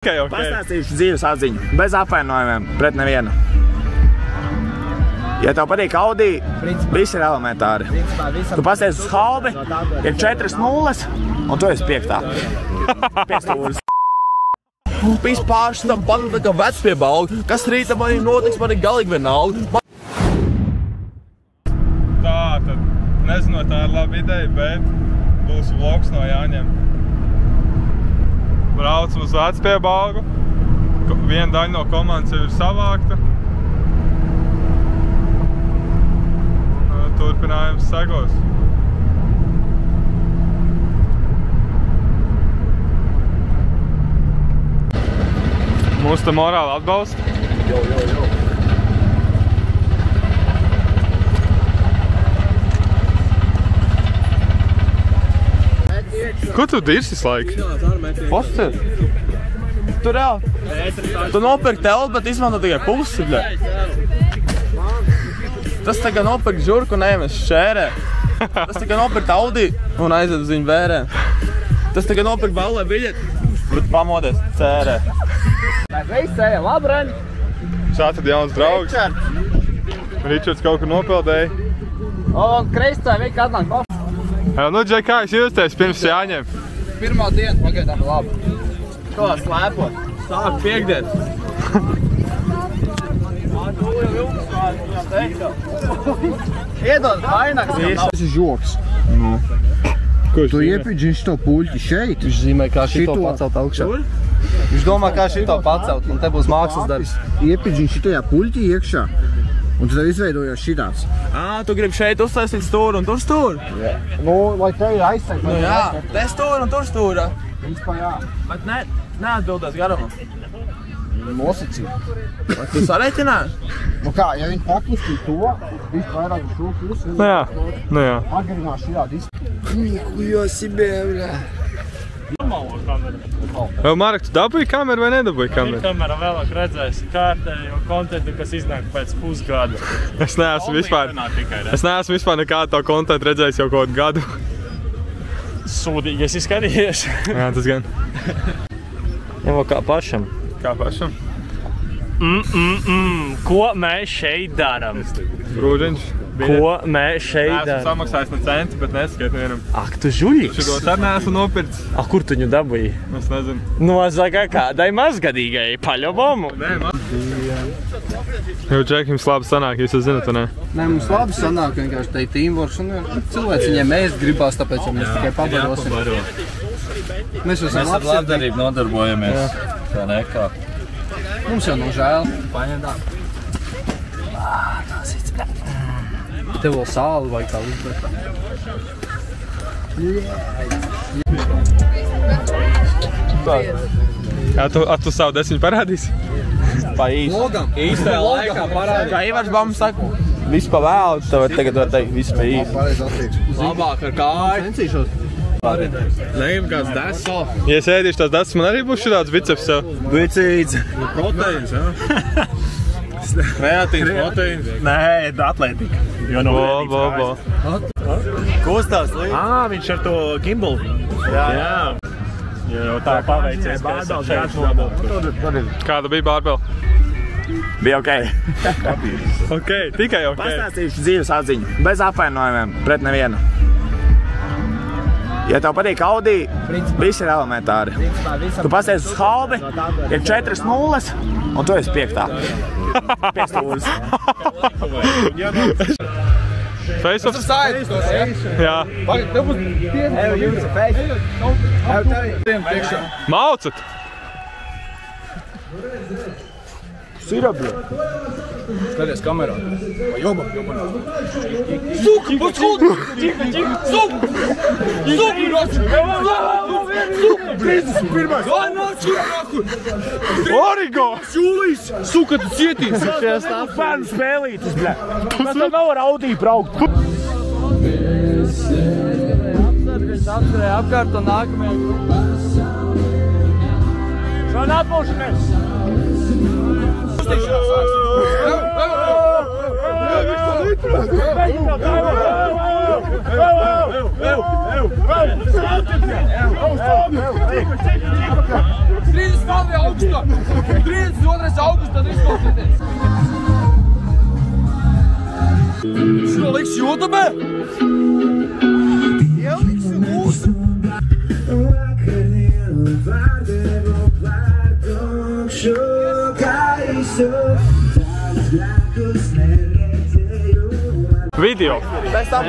Okay. Pastāstīšu dzīves atziņu, bez apvainojumiem, pret nevienu. Ja tev patīk Audi, viss ir elementāri. Tu pasties uz halbi, ir 4 nulles, un tu esi 5. 5 stūris. Viss pārši tam padara kā vecs pie balga. Kas rīta manī notiks, man ir galīgi vienalga. Tā tad, nezinu, tā ir laba ideja, bet būs vlogs no Jāņiem. Braucam uz vecs pie balgu. Viena daļa no komandas jau ir savākta. Turpinājums segos. Mūs te morāli atbalsta. Jo. Ko tu dirsi visu laiku? Postir. Tu reāli. Tu nopirki telpu, bet izmanto tikai pusi, bļa. Tas tagad nopirkt žurku un neiemes šērē. Tas tagad nopirkt Audi un aiziet uz viņu vērē. Tas tagad nopirkt ballē biļeti, bet pamodies cērē. Mēs visi sējam, labi, Reņi? Šāds ir jauns draugs. Ričards kaut kur nopeldēja. Un Kristā vika atnāk kofu. Nu, Džek, kā es jūties pirms Jāņiem? Pirmā diena pagaidām labi. Ko slēpot? Sāk piekdien. Iedod vainaks. Tas ir žoks. Tu iepidži šo puļķi šeit. Viņš zīmē, kā šito pacelt augšā. Viņš domā, kā šito pacelt, un te būs mākslas darbs. Iepidži šitajā puļķi iekšā. Un tad izveidojās šitāds. Tu gribi šeit uztaisīt stūru un tur stūru? Nu, lai te ir aizsēk. Nu jā, te stūra un tur stūra. Vispār jā. Bet neatbildēs garumā. Nosacīt. Vai tu sareiķināji? Nu kā, ja viņi pakustīt to, visu vairāk uz šo pusi, Nu jā. pagarinās šitā disku. Nikujo себе, bļā. Vēl, Marek, tu dabūji kameru vai nedabūji kameru? Kamera vēlāk redzēs kārtējo kontentu, kas iznāk pēc pusgada. Es neesmu vispār nekādu to kontentu redzējis jau kaut gadu. Sūdīgi esi skatījies. Jā, tas gan. Jau kā pašam. Kā pašam? Ko mēs šeit daram? Brūžiņš. Ko mēs šeit Esmu daram? samaksājis no centi, bet neskiet vienam. Ak, tu žuļīgs? Šitos arī neesmu nopircis. Ak, kur tu viņu dabūji? Es nezinu. Nosaka kādai mazgadīgai paļobomu. Jo, Džek, jums labi sanāk, jūs zināt, ne? Nē, mums labi sanāk, vienkārši te ir teamworks un cilvēks viņiem ēst gribās, tāpēc ja mēs tikai pabarosim. Mēs esam Ar labdarību nodarbojamies. Tā nekā. Mums jau nav žēl. Tev vēl sāli vajag tā uzbērt. Tu savu 10 parādīsi? Pa īsti. Īstajā laikā parādīt. Kā Ivars Bams saka, viss pa vēlu, tad tagad var teikt, viss pa īsti. Pareizi attiekšu. Labāk ar kāju. Censīšos. Neim kāds deso. Ja es ēdīšu tās desas, man arī būs šāds biceps sev. Bicīts. Proteīns, jā? Kreatīns, proteīns. Nē, atletika. Jo no Kustās līdz. Viņš ar to gimbal. Jā. Jo tā paveicies, ka esam šeit šodien. Kāda bija bārbela? Bija ok. Ok, tikai ok. Pastāstīšu dzīves atziņu, bez apvainojumiem, pret nevienu. Ja tev patīk Audi, viss ir elementāri. Tu pasties uz halbi, ir 4 nulles, un tu esi 5. 5 stūris. Face-offs? Jā. Maucat! Skaties kamerā. Joba. Suka, paskūd! Suka! Origo! Šūlīs! Suka, tu cietīs! Bērnu spēlītis, bļa. Mēs tev nav ar Audi braukt. Apskarēja apkārt un nākamajā grupā. Šādi atpūšamies. Uztīšanās sāks. Šo liks YouTube? Ieliks mūsu. Video. Pēc tam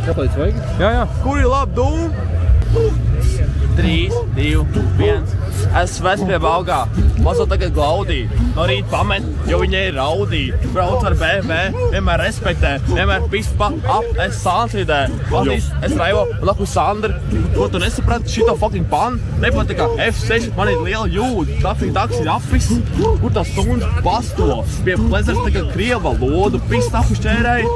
Kāpēc vajag? Jā. Kur ir labi dūmi? 3, 2, 1. Esmu vec pie Baugā. Mazo tagad glaudī. No rīta pamet, jo viņai ir raudī. Brauc ar BMW, vienmēr respektē. Vienmēr pispa ap, es sāncīdē. Valdīs, es raivo, laku Sandra. Ko tu nesaprati? Šito fucking pan. Nepatika F6, man ir liela jūda. Trafika taks ir apvis. Kur tās stundas basto? Pie plezers tagad krieva lodu. Pis tapu šķērēji.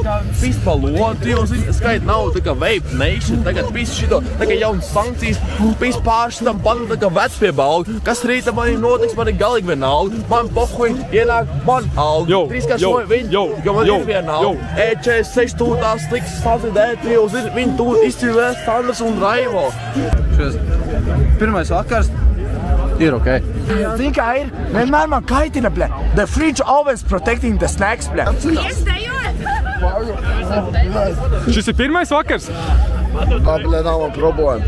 Pis pa lodu. Tu jau zini, skait nav tā kā vape nation. Tagad pis šito, tagad jaunas sankcijas. Pis pāršitam panu tā kā vec pie Bauga. Kas rīta man ir notiks, man ir galīgi vienalga. Man pohuj, ienāk, man aug. Trīskās šoja viņi, jo man ir vienalga. E46 tūtās sliks, sācīdē, tu jau zini, viņi tūt izcīlēs Sanders un Raivo. Pirmais vakars ir ok. Zini kā ir? Vienmēr man kaitina, ble. The fridge always protecting the snacks, ble. Šis ir pirmais vakars? Ble, nav man problēma.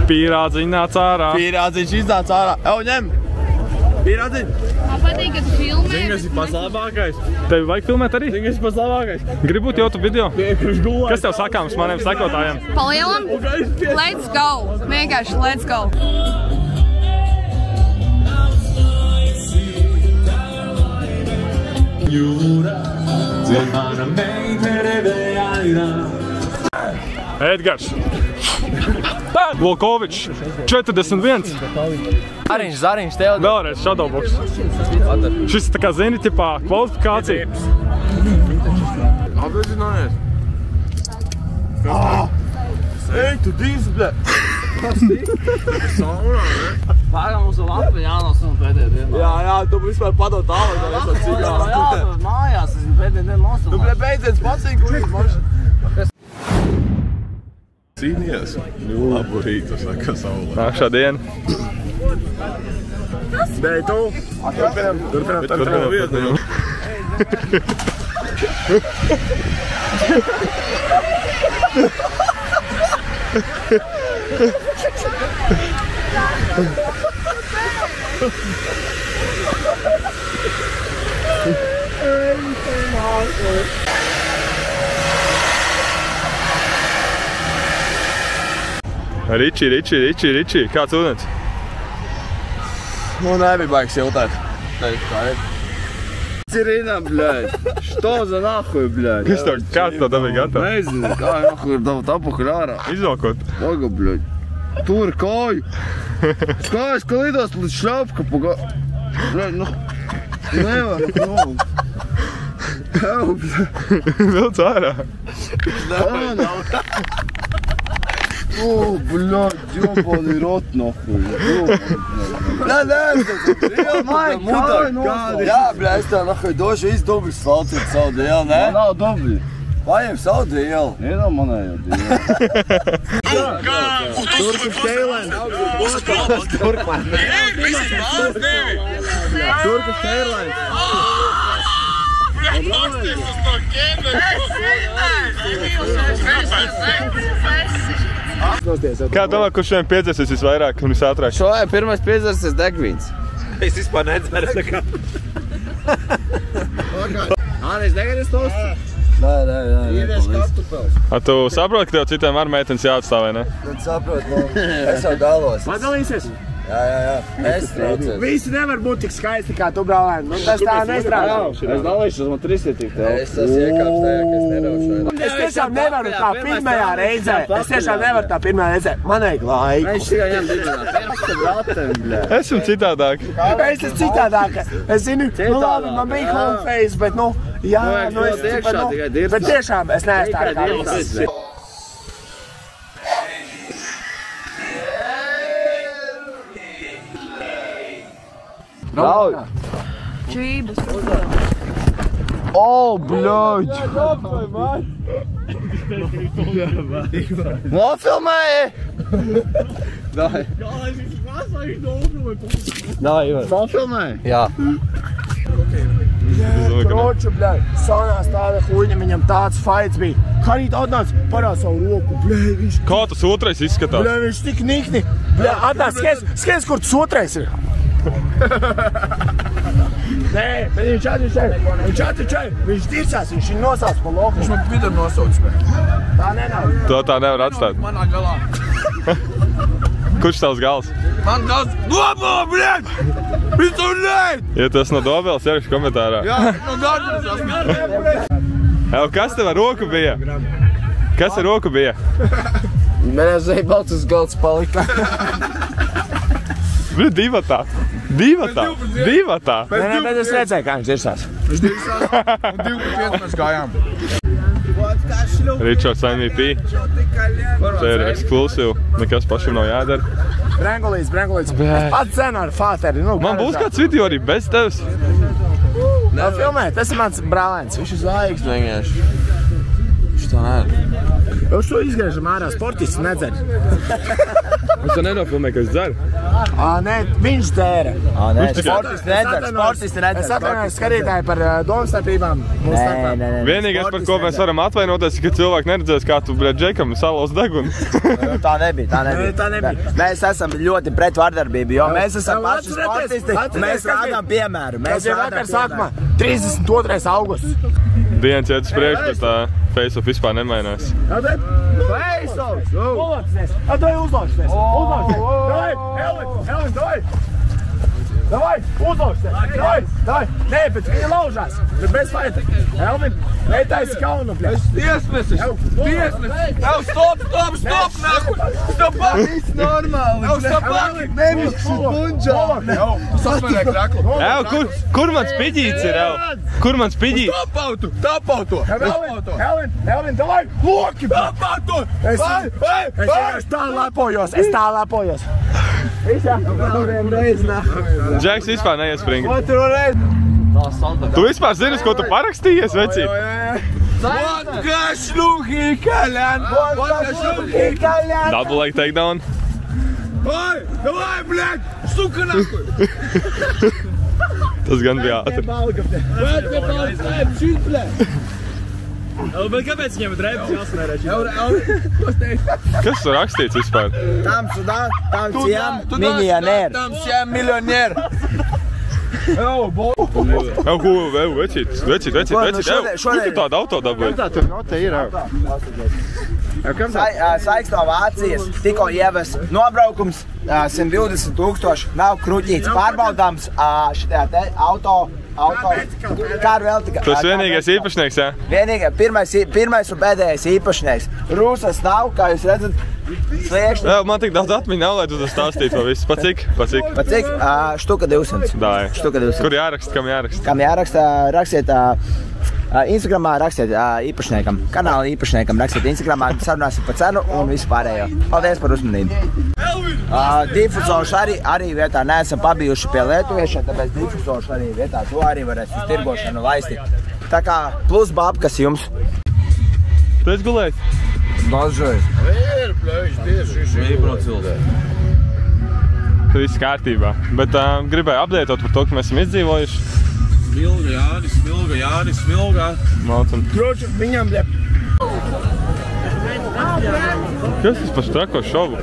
Pīrādziņ nāc ārā. Pīrādziņš iznāc ārā. Evo, ņem! Pīrādziņ! Man patīk, ka tu filmē. Zini, kas ir pats labākais? Tevi vajag filmēt arī? Zini, kas ir pats labākais? Gribu būt YouTube video? Kas tev sakāms maniem sekotājiem? Palielam? Let's go! Vienkārši let's go! Edgars. Volkovičs. 41. Zariņš, tev. Vēlreiz shadowbox. Šis tā kā zini, tipā kvalifikācija. Apviezinājies. Ej, tu dīzi, ble. Kas tī? Saunā, ne? Pagam uz lapu jānos un pēdējā dienā. Jā, tu vispār padot tālāk, es ar cigāru. Jā, mājās, es pēdējā dienā nosu. Tu, ble, beidzies pacīgi, kur ir marš. Cīnījies. Labu rītu, saka saulē. Nākšā diena. Dēļ tu? Turpinām. Vietni. Riči, kāds ūdens? Nu, nebija baigs jautāt. Сирена, блядь. Что за нахуй, блядь? Kāds to dabīja gatavs? Nezinu, kā nahуй dabūt apakaļ ārā. Izvalkot. Paga, блядь. Tur kāju. Kājas, ka lidos līdz šļapka paga... Блядь, nu... Nevar, nu... Evo, блядь. Vilc ārā. О, блядь, ёбаный рот, нахуй. Бля, Jā, bļā, es tev nahai došu visu dubļu slaucīt savu dielu, ne? Man nav dubļi. Paņem savu dielu. Iedam manējo dielu. Turkish Airlines. Turkish Airlines. Kā domā, kurš šodien piedzersies visvairāk un visātrāk? Šodien pirmais piedzersies degvīns. Es vispār nedzeru nekā. Ānais negaries tostu? Nē. Īries kartupels. Tu saproti, ka tev citiem ar meitenes jāatstāv, vai ne? Tad saprotu, es jau dalos. Padalīsies? Jā. Es traucēs. Visi nevar būt tik skaisti kā tu, brālēn. Nu, tas tā nestrādā. Es dalīšos, man 3 ir tik tev. Es tas iekāps tajā, ka es neraušoju. Es tiešām nevaru tā pirmajā reizē. Man vajag laiku. Es tikai ņem dibināt. Pirmsta bratem, bļā. Esmu citādāk. Es esmu citādāk. Es zinu, nu labi, man bija home face, bet nu, jā, nu es tikai, bet tiešām es neesmu tā kā viss. Rauj! Čības. O, bļoģ! Nofilmēji! Dai. Dai, Ivar. Nofilmēji? Jā. Kroču, bļai, sanās tāda huļņa, viņam tāds fights bija. Harīt atnāc, parād savu roku, bļai, viņš... Kā tas otrais izskatās? Bļai, viņš tik nikni. Bļai, atnāc, skaties, kur tas otrais ir. Nē, bet viņš atvičai, viņš tircās, viņš ir nosauc pa loku. Viņš man vidu nosauc, bet. Tā nenāk. To tā nevar atstāt. Manā galā. Kurš tavs gals? Man gals... Domā, bļaļ! Viņš tur nē! Ja tas no Dobēles, ierakst komentārā. Jā, no Gārdas. Ev, kas tev ar roku bija? Kas ar roku bija? Mēnē Zeibaltas galds palika. Bija divatā. Nē, bet es redzēju, kā viņš tirsās. Viņš tirsās un 2-5 mēs gājām. Richards MVP. Tā ir ekskluzīva. Nekas pašam nav jādara. Brengolīts. Es pats zenu ar fāteri. Man būs kāds video arī bez tevis. Nav filmēt, tas ir mans brālēns. Viņš ir zvaigznes vienkārši. Viņš tā nē. Uz to izgriežam ārā, sportists nedzer. Es to nenofilmēju, ka es dzeru. Nē, viņš dzēra. Nē, sportisti nedzer. Es atvainojos skatītāji par domstarpībām. Nē. Vienīgais, par ko mēs varam atvainoties, ka cilvēki neredzēs, kā tu, bļa, Džekam salauz degunu. Tā nebija. Mēs esam ļoti pret vardarbību, jo mēs esam paši sportisti. Mēs rādām piemēru. Mēs jau vakar sākumā 32. augusts. Dienas iet uz priekšu, bet tā face-off vispār nemainās. Face-off! Dai uzlauksies! Elvin, dai! Davai, uzlauksies! Dai! Nē, bet viņa laužās! Bet bez faita! Elvin, neitaisi kaunu, bļa! Tiesnesis! Stop! Stop! Viss normāli! Stop! Nevis bunģā! Sasmanēk raklu! Kur mans piģīts ir, Ev? Kur mans piģīts? Tapautu! Elvin, davai! Loki! Tapautu! Es tā lepojos! Džeks vispār neiespringa. Otru reizi! Tu vispār zini, ko tu parakstījies, vecī? Vodka šluhī kaļan! Double leg takedown. Oi! Davai, bļaļ! Suka nakuj! Tas gan bija ātri. Bet kāpēc viņam drēbes jāsmērē? Kas tur rakstīts vispār? Tam siem miljonēr! Vecīt. Kur tu tādu auto dabūji? Saiks no Vācijas, tikko ieves nobraukums, 120 000, nav kruķīts pārbaudāms šitā te auto. Kā vēl tikai? Tas vienīgais īpašnieks, jā? Pirmais un pēdējais īpašnieks. Rūsas nav, kā jūs redzat, sliekšņi. Jā, man tik daudz atmiņu nav, lai tu tas stāstītu vēl visu. Pa cik? Štuka 200. Dāja. Štuka 200. Kur jāraksta, kam jāraksta? Kam jāraksta, rakstiet Instagramā, rakstiet īpašniekam, kanāla īpašniekam, rakstiet Instagramā, sarunāsiet par cenu un visu pārējo. Paldies par uzmanību. Difuzorši arī vietā neesam pabijuši pie lietuviešiem, tāpēc difuzorši arī vietā to arī varēs uz tirgošanu laisti. Tā kā plus babkas jums. Tu esi gulējis? Dažreiz. Tu viss kārtībā. Bet gribēju apdētot par to, ka mēs esam izdzīvojuši. Smilga. Malcam. Kroču, viņam bļa. Kas tas par trako šovu?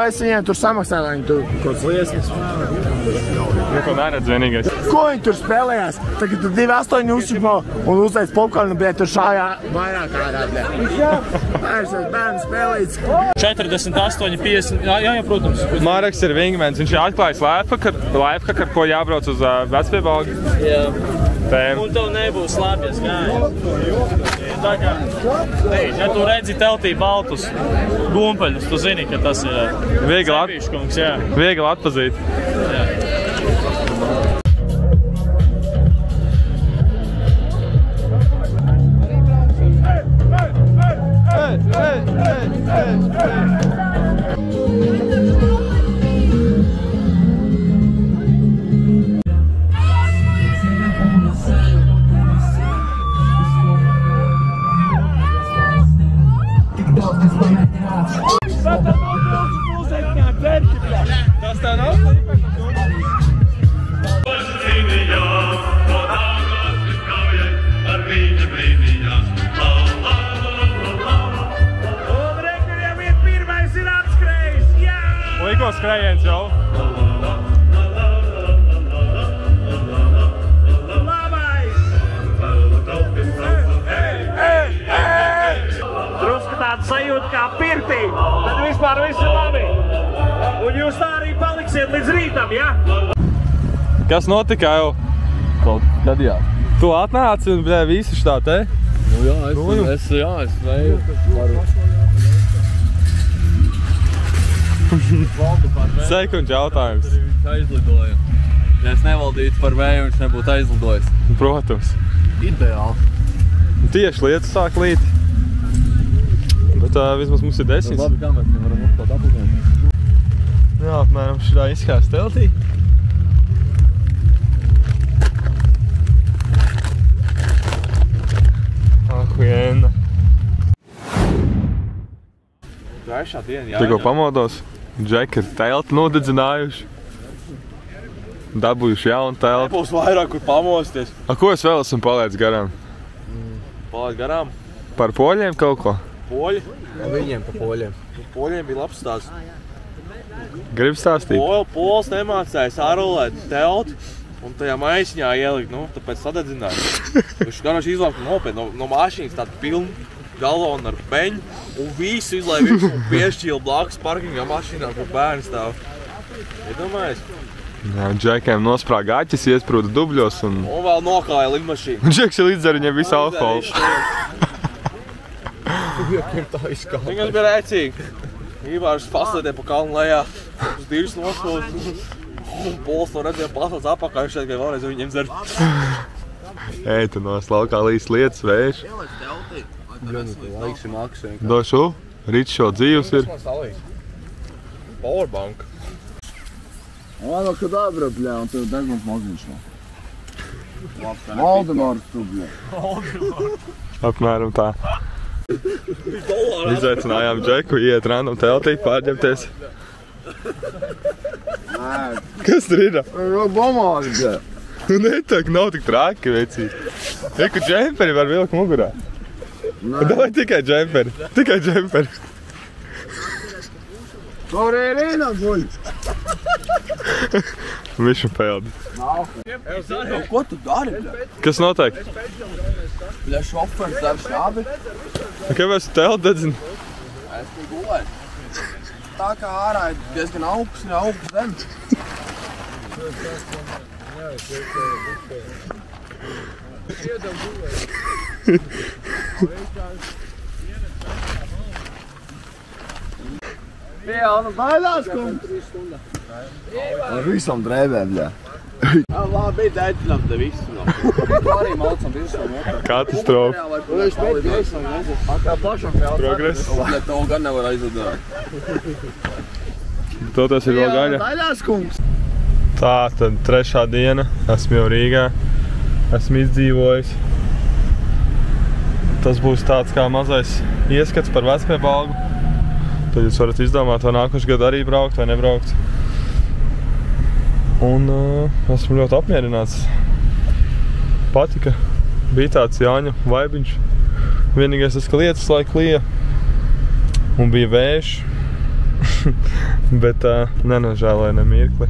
Es viņiem tur samaksāju, lai viņi tur kaut kāds liesmas. Neko neredz vienīgais. Ko viņi tur spēlējās? Tagad tur 2-8 uzšķipmo un uzlaic popkornu, bet tur šājā vairāk ārā, bļa. Bērnu spēlīts. 48, 50, jā, protams. Māreks ir wingmans, viņš ir atklājis lifehack, ar ko jābrauc uz vecpiebalgu. Jā. Tēm. Un tev nebūs slāpjas gāja. Tā kā, ja tu redzi teltī baltus gumpeļus, tu zini, ka tas ir Sepīškungs, jā. Viegli atpazīt. Jā. Kas tev nav slīpēt? Liko skrējiens jau. Drusku tāda sajūta kā pirtī, tad vispār viss ir labi. Un jūs tā arī paliksiet līdz rītam, ja? Kas notika jau? Kaut kad jā. Tu atnāci un visi šitā te? Nu jā, es vēju. Sekundžu jautājums. Aizlidoju. Ja es nevaldītu par vēju, viņš nebūtu aizlidojis. Protams. Ideāli. Tieši lietas sāk līt. Bet vismaz mums ir 10. Labi, kā mēs nevaram uzstāt aplūkiem? Jā, apmēram šitā izskās teltī. Ahuiena. Gaišā diena, jā. Tikko pamodos. Džeki ir telti nodedzinājuši. Dabūjuši jaunu telti. Nebūs vairāk, kur pamosties. Ko es vēl esmu palaidis garām? Palaid garām? Par poļiem kaut ko? Poļi? Viņiem pa poļiem. Poļiem bija labs stāsts. Gribu stāstīt? Pols nemācēja sārulēt telti un tajā maisiņā ielikt, nu, tāpēc sadedzināja. Viņš garāši izlauka nopietni no mašīnas tādu pilnu galonu ar beņu un visu izlaiž visu un piešķīla blakus parkingā mašīnā, kur bērni stāv. Iedomājies? Jā, Džekiem nosprāga aķis, iesprūda dubļos un vēl nokāja lidmašīnu. Džeks ir līdz ar viņiem visu alkoholu. Viņam bija rēcīgi. Ivārs paslēdē pa kalnu lejā, uz dīļus nosūd. Un Pols to redzēja pasaules apakā, viņš šeit vēlreiz viņiem dzert. Ej, tu nos laukā līdz lietas vējš. Laiksim aksu. Došu, rīts šo dzīvs ir. Powerbank. Ono kadabra, bļā, un tev degums maziņš no. Valdemārs tu, bļā. Apmēram tā. Izaicinājām Džeku, iet random teltī, pārģemties. Kas tur ir? Bomāri, bļā. Nu netak, nav tik trāki, vecī. Eku džemperi var vilkt mugurā. Davai tikai džemperi, tikai džemperi. Tur ir rīna guļ. Višu peldi. Ko tu dari, bļā? Kas notiek? Bļā, šofers dar šābi. Kāpēc tu telti dedzini? Es tik gulēt. Tā kā ārā ir diezgan augsts zemes. Jā, nu bailās, kungs. Ar visam drēbēm, bļā. Labi, dēļinām te visu. Arī malcam visu no. Katastrofa. Viņš pēc gaisam nezinu. Kā plašam pēc. Progress. To gan nevar aizlidot. To tas ir vēl gaļa. Bailās, kungs. Tā, tad 3. diena. Esmu jau Rīgā. Esmu izdzīvojis. Tas būs tāds kā mazais ieskats par Vecpiebalgu. Tad jūs varat izdomāt, vai nākošu gadu arī braukt vai nebraukt. Un esmu ļoti apmierināts. Patika. Bija tāds Jāņa vaibiņš. Vienīgais tas, ka lietas laika lija. Un bija vējš. Bet nenožēloju ne mirkli.